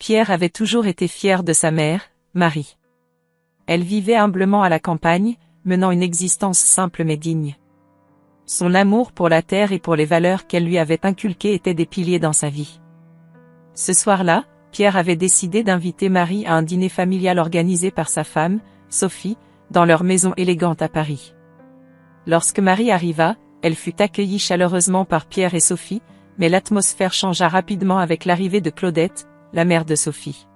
Pierre avait toujours été fier de sa mère, Marie. Elle vivait humblement à la campagne, menant une existence simple mais digne. Son amour pour la terre et pour les valeurs qu'elle lui avait inculquées étaient des piliers dans sa vie. Ce soir-là, Pierre avait décidé d'inviter Marie à un dîner familial organisé par sa femme, Sophie, dans leur maison élégante à Paris. Lorsque Marie arriva, elle fut accueillie chaleureusement par Pierre et Sophie, mais l'atmosphère changea rapidement avec l'arrivée de Claudette, la mère de Sophie.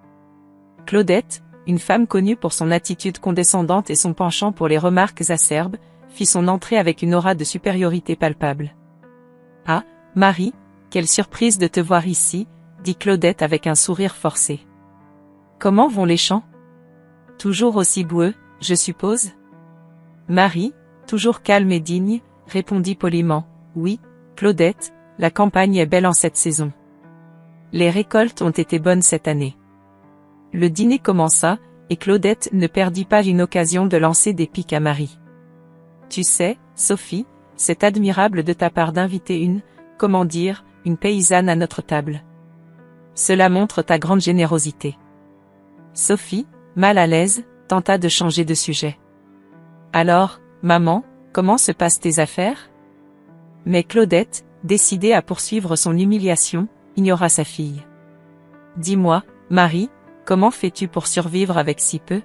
Claudette, une femme connue pour son attitude condescendante et son penchant pour les remarques acerbes, fit son entrée avec une aura de supériorité palpable. « Ah, Marie, quelle surprise de te voir ici !» dit Claudette avec un sourire forcé. « Comment vont les champs ? Toujours aussi boueux, je suppose ?» Marie, toujours calme et digne, répondit poliment. « Oui, Claudette, la campagne est belle en cette saison. Les récoltes ont été bonnes cette année. » Le dîner commença, et Claudette ne perdit pas une occasion de lancer des piques à Marie. « Tu sais, Sophie, c'est admirable de ta part d'inviter une paysanne à notre table. Cela montre ta grande générosité. » Sophie, mal à l'aise, tenta de changer de sujet. « Alors, maman, comment se passent tes affaires ?» Mais Claudette, décidée à poursuivre son humiliation, ignora sa fille. « Dis-moi, Marie, comment fais-tu pour survivre avec si peu ?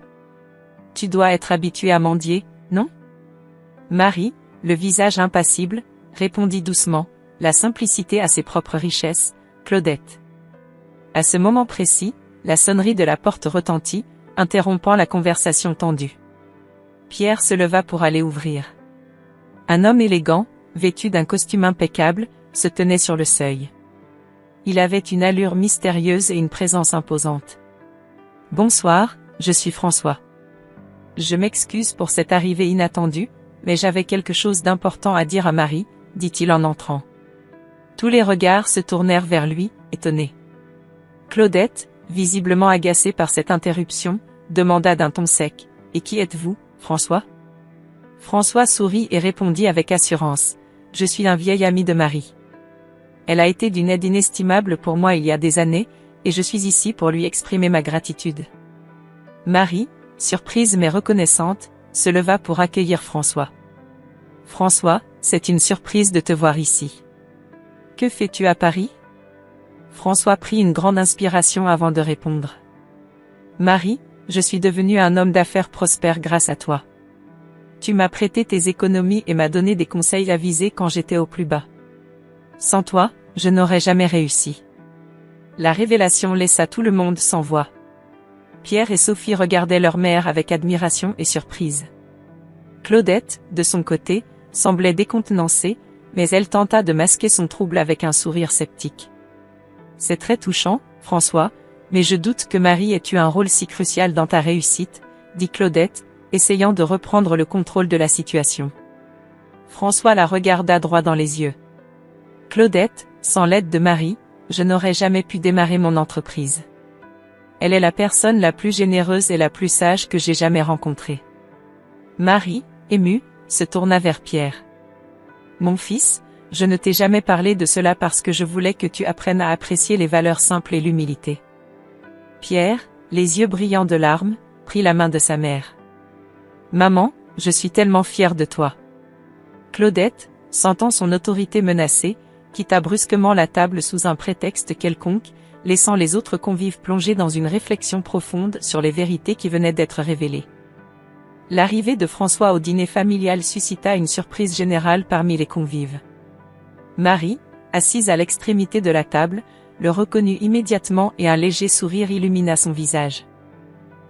Tu dois être habituée à mendier, non ? » Marie, le visage impassible, répondit doucement, la simplicité a ses propres richesses, Claudette. À ce moment précis, la sonnerie de la porte retentit, interrompant la conversation tendue. Pierre se leva pour aller ouvrir. Un homme élégant, vêtu d'un costume impeccable, se tenait sur le seuil. Il avait une allure mystérieuse et une présence imposante. « Bonsoir, je suis François. Je m'excuse pour cette arrivée inattendue, mais j'avais quelque chose d'important à dire à Marie, » dit-il en entrant. Tous les regards se tournèrent vers lui, étonnés. Claudette, visiblement agacée par cette interruption, demanda d'un ton sec, « Et qui êtes-vous, François ?» François sourit et répondit avec assurance, « Je suis un vieil ami de Marie. Elle a été d'une aide inestimable pour moi il y a des années, et je suis ici pour lui exprimer ma gratitude. » Marie, surprise mais reconnaissante, se leva pour accueillir François. « François, c'est une surprise de te voir ici. Que fais-tu à Paris ?» François prit une grande inspiration avant de répondre. « Marie, je suis devenu un homme d'affaires prospère grâce à toi. Tu m'as prêté tes économies et m'as donné des conseils avisés quand j'étais au plus bas. Sans toi, je n'aurais jamais réussi. » La révélation laissa tout le monde sans voix. Pierre et Sophie regardaient leur mère avec admiration et surprise. Claudette, de son côté, semblait décontenancée, mais elle tenta de masquer son trouble avec un sourire sceptique. « C'est très touchant, François, mais je doute que Marie ait eu un rôle si crucial dans ta réussite, » dit Claudette, essayant de reprendre le contrôle de la situation. François la regarda droit dans les yeux. « Claudette, sans l'aide de Marie, je n'aurais jamais pu démarrer mon entreprise. Elle est la personne la plus généreuse et la plus sage que j'ai jamais rencontrée. » Marie, émue, se tourna vers Pierre. « Mon fils, je ne t'ai jamais parlé de cela parce que je voulais que tu apprennes à apprécier les valeurs simples et l'humilité. » Pierre, les yeux brillants de larmes, prit la main de sa mère. « Maman, je suis tellement fière de toi. » Claudette, sentant son autorité menacée, quitta brusquement la table sous un prétexte quelconque, laissant les autres convives plongés dans une réflexion profonde sur les vérités qui venaient d'être révélées. L'arrivée de François au dîner familial suscita une surprise générale parmi les convives. Marie, assise à l'extrémité de la table, le reconnut immédiatement et un léger sourire illumina son visage.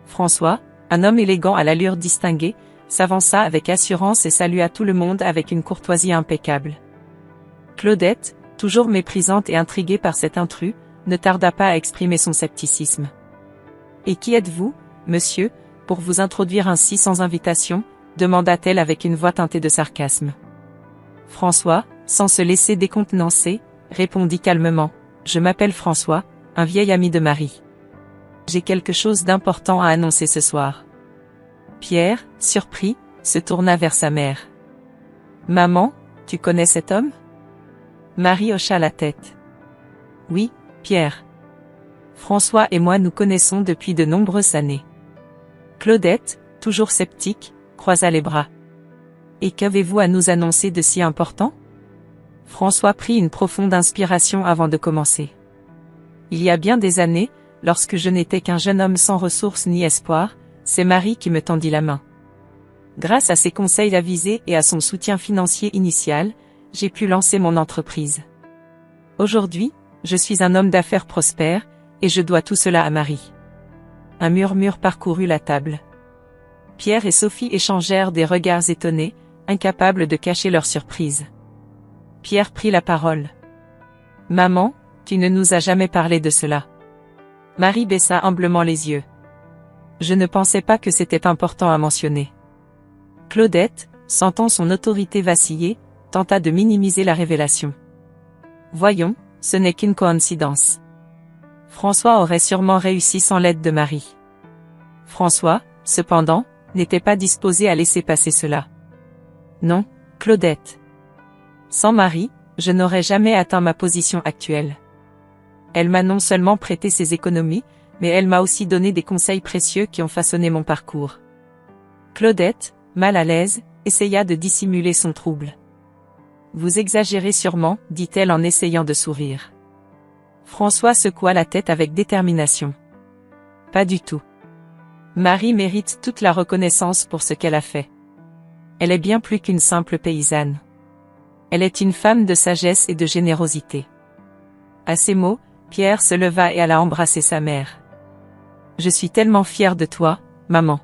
François, un homme élégant à l'allure distinguée, s'avança avec assurance et salua tout le monde avec une courtoisie impeccable. Claudette, toujours méprisante et intriguée par cet intrus, ne tarda pas à exprimer son scepticisme. « Et qui êtes-vous, monsieur, pour vous introduire ainsi sans invitation ?» demanda-t-elle avec une voix teintée de sarcasme. François, sans se laisser décontenancer, répondit calmement, « Je m'appelle François, un vieil ami de Marie. J'ai quelque chose d'important à annoncer ce soir. » Pierre, surpris, se tourna vers sa mère. « Maman, tu connais cet homme ?» Marie hocha la tête. « Oui, Pierre. » François et moi nous connaissons depuis de nombreuses années. Claudette, toujours sceptique, croisa les bras. Et qu'avez-vous à nous annoncer de si important? François prit une profonde inspiration avant de commencer. Il y a bien des années, lorsque je n'étais qu'un jeune homme sans ressources ni espoir, c'est Marie qui me tendit la main. Grâce à ses conseils avisés et à son soutien financier initial, j'ai pu lancer mon entreprise. Aujourd'hui, je suis un homme d'affaires prospère, et je dois tout cela à Marie. Un murmure parcourut la table. Pierre et Sophie échangèrent des regards étonnés, incapables de cacher leur surprise. Pierre prit la parole. « Maman, tu ne nous as jamais parlé de cela. » Marie baissa humblement les yeux. « Je ne pensais pas que c'était important à mentionner. » Claudette, sentant son autorité vaciller, tenta de minimiser la révélation. « Voyons, ce n'est qu'une coïncidence. François aurait sûrement réussi sans l'aide de Marie. » François, cependant, n'était pas disposé à laisser passer cela. « Non, Claudette. Sans Marie, je n'aurais jamais atteint ma position actuelle. Elle m'a non seulement prêté ses économies, mais elle m'a aussi donné des conseils précieux qui ont façonné mon parcours. » Claudette, mal à l'aise, essaya de dissimuler son trouble. « Vous exagérez sûrement, dit-elle en essayant de sourire. » François secoua la tête avec détermination. « Pas du tout. Marie mérite toute la reconnaissance pour ce qu'elle a fait. Elle est bien plus qu'une simple paysanne. Elle est une femme de sagesse et de générosité. » À ces mots, Pierre se leva et alla embrasser sa mère. « Je suis tellement fier de toi, maman. »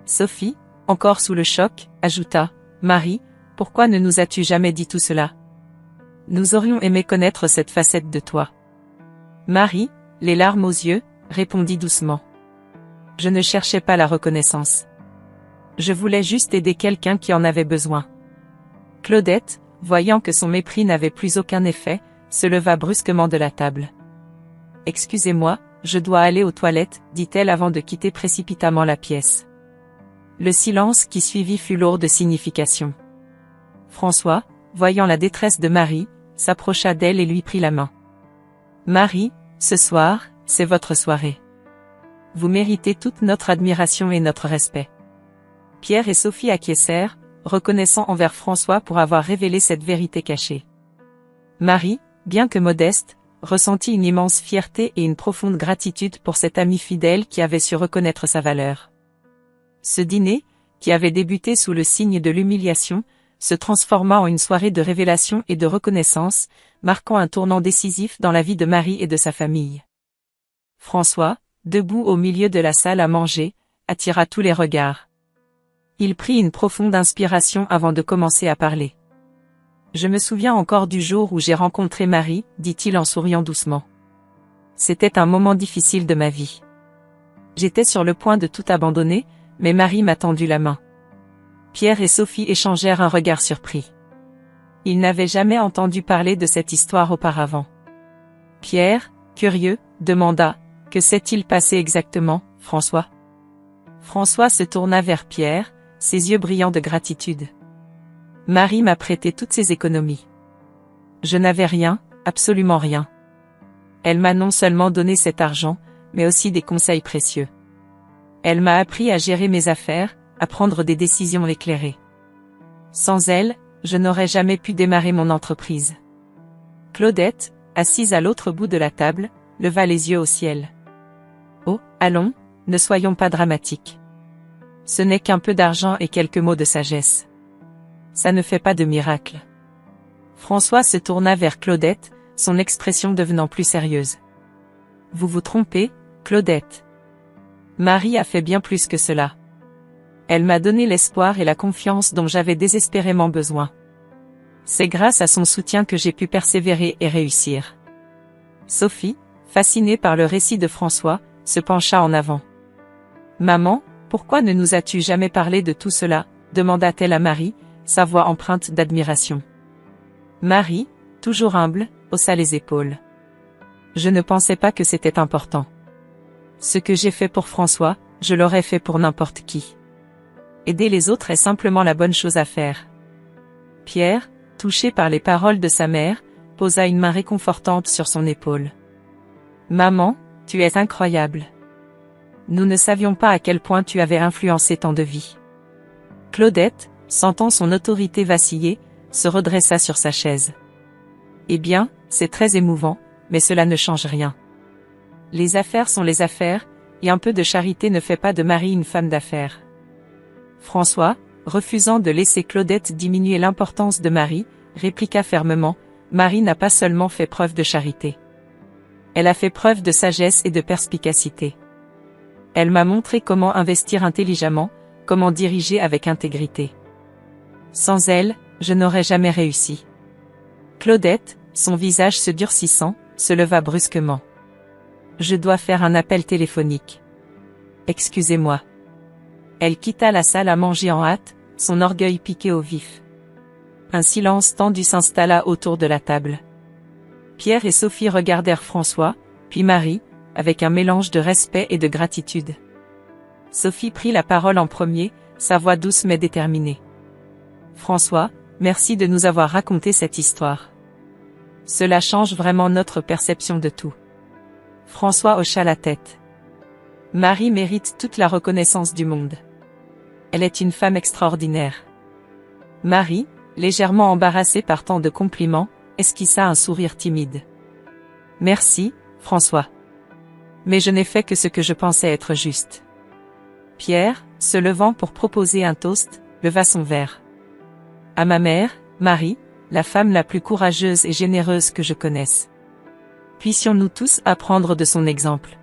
Sophie, encore sous le choc, ajouta, « Marie, pourquoi ne nous as-tu jamais dit tout cela? Nous aurions aimé connaître cette facette de toi. » Marie, les larmes aux yeux, répondit doucement. « Je ne cherchais pas la reconnaissance. Je voulais juste aider quelqu'un qui en avait besoin. » Claudette, voyant que son mépris n'avait plus aucun effet, se leva brusquement de la table. « Excusez-moi, je dois aller aux toilettes, dit-elle avant de quitter précipitamment la pièce. Le silence qui suivit fut lourd de signification. François, voyant la détresse de Marie, s'approcha d'elle et lui prit la main. « Marie, ce soir, c'est votre soirée. Vous méritez toute notre admiration et notre respect. » Pierre et Sophie acquiescèrent, reconnaissant envers François pour avoir révélé cette vérité cachée. Marie, bien que modeste, ressentit une immense fierté et une profonde gratitude pour cet ami fidèle qui avait su reconnaître sa valeur. Ce dîner, qui avait débuté sous le signe de l'humiliation, se transforma en une soirée de révélation et de reconnaissance, marquant un tournant décisif dans la vie de Marie et de sa famille. François, debout au milieu de la salle à manger, attira tous les regards. Il prit une profonde inspiration avant de commencer à parler. « Je me souviens encore du jour où j'ai rencontré Marie, dit-il en souriant doucement. C'était un moment difficile de ma vie. J'étais sur le point de tout abandonner, mais Marie m'a tendu la main. » Pierre et Sophie échangèrent un regard surpris. Ils n'avaient jamais entendu parler de cette histoire auparavant. Pierre, curieux, demanda, « Que s'est-il passé exactement, François ?» François se tourna vers Pierre, ses yeux brillants de gratitude. « Marie m'a prêté toutes ses économies. Je n'avais rien, absolument rien. Elle m'a non seulement donné cet argent, mais aussi des conseils précieux. Elle m'a appris à gérer mes affaires, à prendre des décisions éclairées. Sans elle, je n'aurais jamais pu démarrer mon entreprise. » Claudette, assise à l'autre bout de la table, leva les yeux au ciel. « Oh, allons, ne soyons pas dramatiques. Ce n'est qu'un peu d'argent et quelques mots de sagesse. Ça ne fait pas de miracle. » François se tourna vers Claudette, son expression devenant plus sérieuse. « Vous vous trompez, Claudette. Marie a fait bien plus que cela. Elle m'a donné l'espoir et la confiance dont j'avais désespérément besoin. C'est grâce à son soutien que j'ai pu persévérer et réussir. » Sophie, fascinée par le récit de François, se pencha en avant. « Maman, pourquoi ne nous as-tu jamais parlé de tout cela ?» demanda-t-elle à Marie, sa voix empreinte d'admiration. Marie, toujours humble, haussa les épaules. « Je ne pensais pas que c'était important. Ce que j'ai fait pour François, je l'aurais fait pour n'importe qui. Aider les autres est simplement la bonne chose à faire. » Pierre, touché par les paroles de sa mère, posa une main réconfortante sur son épaule. « Maman, Tu es incroyable. Nous ne savions pas à quel point tu avais influencé tant de vies. Claudette, sentant son autorité vaciller, se redressa sur sa chaise. Eh bien, c'est très émouvant, mais cela ne change rien. Les affaires sont les affaires, et un peu de charité ne fait pas de Marie une femme d'affaires. François, refusant de laisser Claudette diminuer l'importance de Marie, répliqua fermement, Marie n'a pas seulement fait preuve de charité. Elle a fait preuve de sagesse et de perspicacité. Elle m'a montré comment investir intelligemment, comment diriger avec intégrité. Sans elle, je n'aurais jamais réussi. Claudette, son visage se durcissant, se leva brusquement. Je dois faire un appel téléphonique. Excusez-moi. Elle quitta la salle à manger en hâte, son orgueil piqué au vif. Un silence tendu s'installa autour de la table. Pierre et Sophie regardèrent François, puis Marie, avec un mélange de respect et de gratitude. Sophie prit la parole en premier, sa voix douce mais déterminée. François, merci de nous avoir raconté cette histoire. Cela change vraiment notre perception de tout. François hocha la tête. Marie mérite toute la reconnaissance du monde. Elle est une femme extraordinaire. Marie, légèrement embarrassée par tant de compliments, esquissa un sourire timide. Merci, François. Mais je n'ai fait que ce que je pensais être juste. Pierre, se levant pour proposer un toast, leva son verre. À ma mère, Marie, la femme la plus courageuse et généreuse que je connaisse. Puissions-nous tous apprendre de son exemple.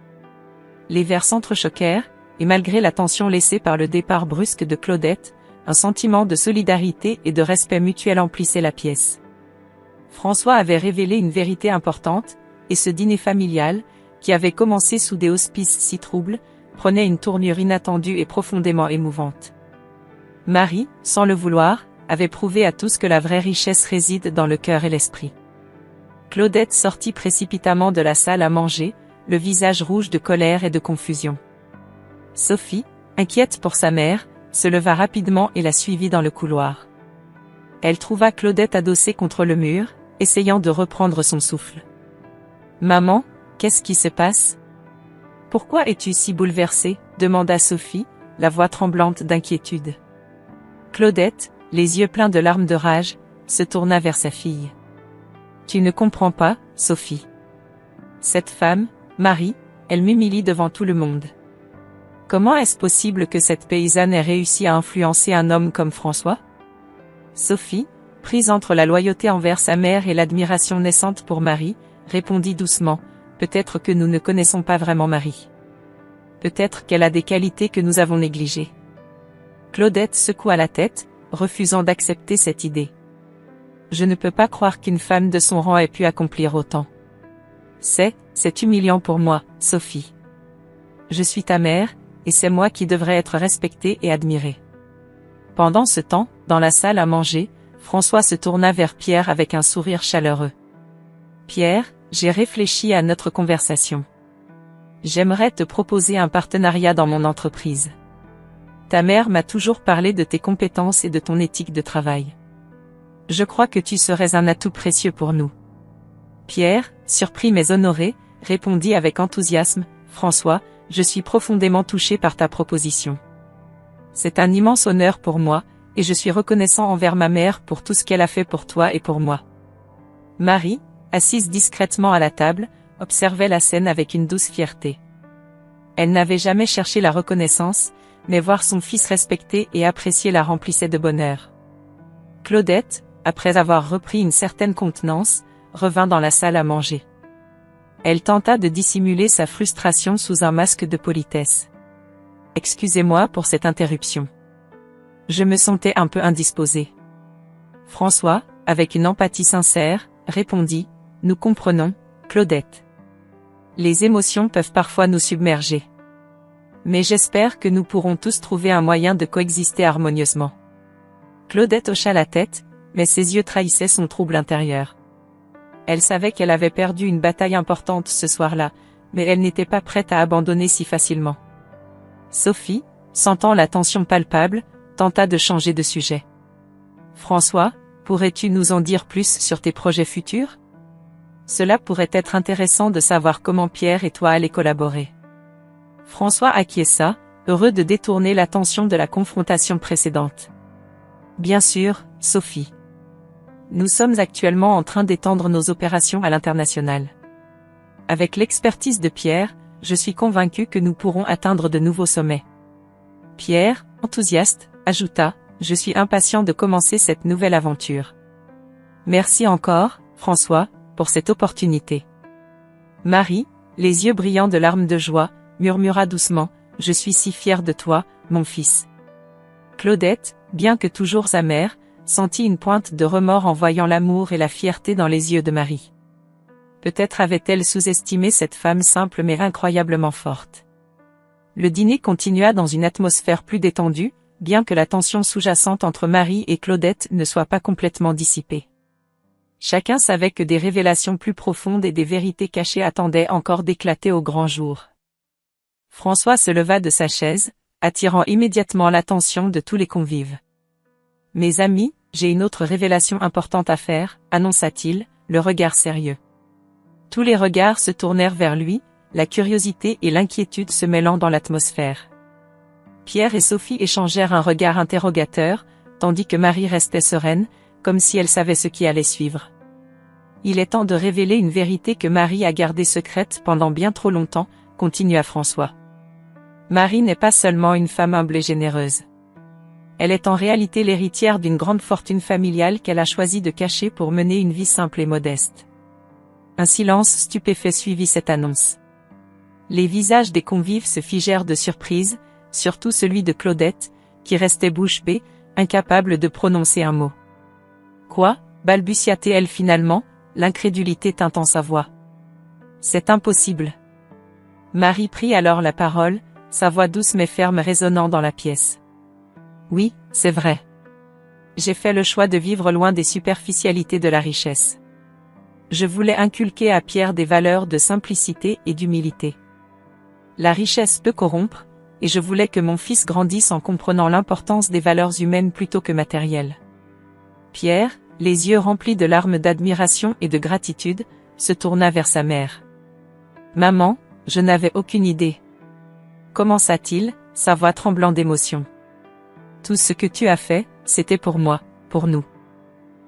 Les verres s'entrechoquèrent, et malgré la tension laissée par le départ brusque de Claudette, un sentiment de solidarité et de respect mutuel emplissait la pièce. François avait révélé une vérité importante, et ce dîner familial, qui avait commencé sous des auspices si troubles, prenait une tournure inattendue et profondément émouvante. Marie, sans le vouloir, avait prouvé à tous que la vraie richesse réside dans le cœur et l'esprit. Claudette sortit précipitamment de la salle à manger, le visage rouge de colère et de confusion. Sophie, inquiète pour sa mère, se leva rapidement et la suivit dans le couloir. Elle trouva Claudette adossée contre le mur, essayant de reprendre son souffle. « Maman, qu'est-ce qui se passe ? Pourquoi es-tu si bouleversée ? » demanda Sophie, la voix tremblante d'inquiétude. Claudette, les yeux pleins de larmes de rage, se tourna vers sa fille. « Tu ne comprends pas, Sophie. Cette femme, Marie, elle m'humilie devant tout le monde. Comment est-ce possible que cette paysanne ait réussi à influencer un homme comme François ? » Sophie, prise entre la loyauté envers sa mère et l'admiration naissante pour Marie, répondit doucement, « Peut-être que nous ne connaissons pas vraiment Marie. Peut-être qu'elle a des qualités que nous avons négligées. » Claudette secoua la tête, refusant d'accepter cette idée. « Je ne peux pas croire qu'une femme de son rang ait pu accomplir autant. C'est humiliant pour moi, Sophie. Je suis ta mère, et c'est moi qui devrais être respectée et admirée. » Pendant ce temps, dans la salle à manger, François se tourna vers Pierre avec un sourire chaleureux. « Pierre, j'ai réfléchi à notre conversation. J'aimerais te proposer un partenariat dans mon entreprise. Ta mère m'a toujours parlé de tes compétences et de ton éthique de travail. Je crois que tu serais un atout précieux pour nous. » Pierre, surpris mais honoré, répondit avec enthousiasme, « François, je suis profondément touché par ta proposition. C'est un immense honneur pour moi, et je suis reconnaissant envers ma mère pour tout ce qu'elle a fait pour toi et pour moi. » Marie, assise discrètement à la table, observait la scène avec une douce fierté. Elle n'avait jamais cherché la reconnaissance, mais voir son fils respecté et apprécié la remplissait de bonheur. Claudette, après avoir repris une certaine contenance, revint dans la salle à manger. Elle tenta de dissimuler sa frustration sous un masque de politesse. « Excusez-moi pour cette interruption. Je me sentais un peu indisposée. » François, avec une empathie sincère, répondit, « Nous comprenons, Claudette. Les émotions peuvent parfois nous submerger. Mais j'espère que nous pourrons tous trouver un moyen de coexister harmonieusement. » Claudette hocha la tête, mais ses yeux trahissaient son trouble intérieur. Elle savait qu'elle avait perdu une bataille importante ce soir-là, mais elle n'était pas prête à abandonner si facilement. Sophie, sentant la tension palpable, tenta de changer de sujet. « François, pourrais-tu nous en dire plus sur tes projets futurs ? Cela pourrait être intéressant de savoir comment Pierre et toi allez collaborer. François acquiesça, heureux de détourner l'attention de la confrontation précédente. Bien sûr, Sophie. Nous sommes actuellement en train d'étendre nos opérations à l'international. Avec l'expertise de Pierre, je suis convaincu que nous pourrons atteindre de nouveaux sommets. Pierre, enthousiaste, ajouta, je suis impatient de commencer cette nouvelle aventure. Merci encore, François, pour cette opportunité. Marie, les yeux brillants de larmes de joie, murmura doucement, je suis si fière de toi, mon fils. Claudette, bien que toujours amère, sentit une pointe de remords en voyant l'amour et la fierté dans les yeux de Marie. Peut-être avait-elle sous-estimé cette femme simple mais incroyablement forte. Le dîner continua dans une atmosphère plus détendue, bien que la tension sous-jacente entre Marie et Claudette ne soit pas complètement dissipée. Chacun savait que des révélations plus profondes et des vérités cachées attendaient encore d'éclater au grand jour. François se leva de sa chaise, attirant immédiatement l'attention de tous les convives. « Mes amis, j'ai une autre révélation importante à faire, » annonça-t-il, le regard sérieux. Tous les regards se tournèrent vers lui, la curiosité et l'inquiétude se mêlant dans l'atmosphère. Pierre et Sophie échangèrent un regard interrogateur, tandis que Marie restait sereine, comme si elle savait ce qui allait suivre. Il est temps de révéler une vérité que Marie a gardée secrète pendant bien trop longtemps, continua François. Marie n'est pas seulement une femme humble et généreuse. Elle est en réalité l'héritière d'une grande fortune familiale qu'elle a choisi de cacher pour mener une vie simple et modeste. Un silence stupéfait suivit cette annonce. Les visages des convives se figèrent de surprise, surtout celui de Claudette, qui restait bouche bée, incapable de prononcer un mot. « Quoi » balbutia-t-elle finalement, l'incrédulité tintant sa voix. « C'est impossible. » Marie prit alors la parole, sa voix douce mais ferme résonnant dans la pièce. « Oui, c'est vrai. J'ai fait le choix de vivre loin des superficialités de la richesse. Je voulais inculquer à Pierre des valeurs de simplicité et d'humilité. La richesse peut corrompre, et je voulais que mon fils grandisse en comprenant l'importance des valeurs humaines plutôt que matérielles. » Pierre, les yeux remplis de larmes d'admiration et de gratitude, se tourna vers sa mère. « Maman, je n'avais aucune idée. » Commença-t-il, sa voix tremblant d'émotion. « Tout ce que tu as fait, c'était pour moi, pour nous. »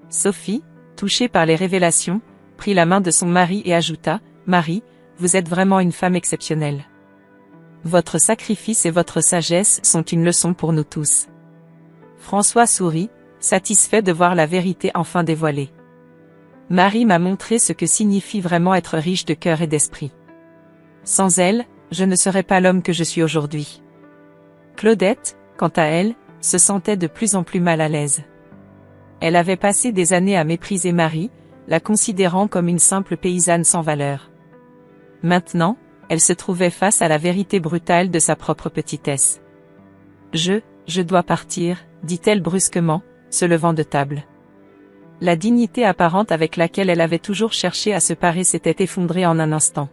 Sophie, touchée par les révélations, prit la main de son mari et ajouta, « Marie, vous êtes vraiment une femme exceptionnelle. Votre sacrifice et votre sagesse sont une leçon pour nous tous. » François sourit, satisfait de voir la vérité enfin dévoilée. « Marie m'a montré ce que signifie vraiment être riche de cœur et d'esprit. Sans elle, je ne serais pas l'homme que je suis aujourd'hui. » Claudette, quant à elle, se sentait de plus en plus mal à l'aise. Elle avait passé des années à mépriser Marie, la considérant comme une simple paysanne sans valeur. Maintenant, elle se trouvait face à la vérité brutale de sa propre petitesse. « Je dois partir, » dit-elle brusquement, se levant de table. La dignité apparente avec laquelle elle avait toujours cherché à se parer s'était effondrée en un instant.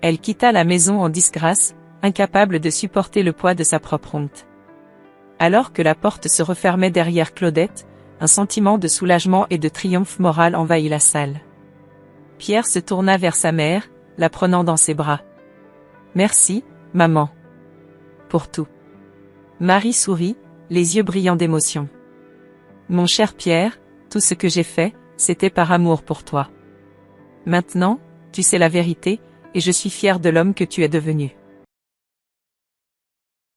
Elle quitta la maison en disgrâce, incapable de supporter le poids de sa propre honte. Alors que la porte se refermait derrière Claudette, un sentiment de soulagement et de triomphe moral envahit la salle. Pierre se tourna vers sa mère, la prenant dans ses bras. « Merci, maman. Pour tout. » Marie sourit, les yeux brillants d'émotion. « Mon cher Pierre, tout ce que j'ai fait, c'était par amour pour toi. Maintenant, tu sais la vérité, et je suis fière de l'homme que tu es devenu. »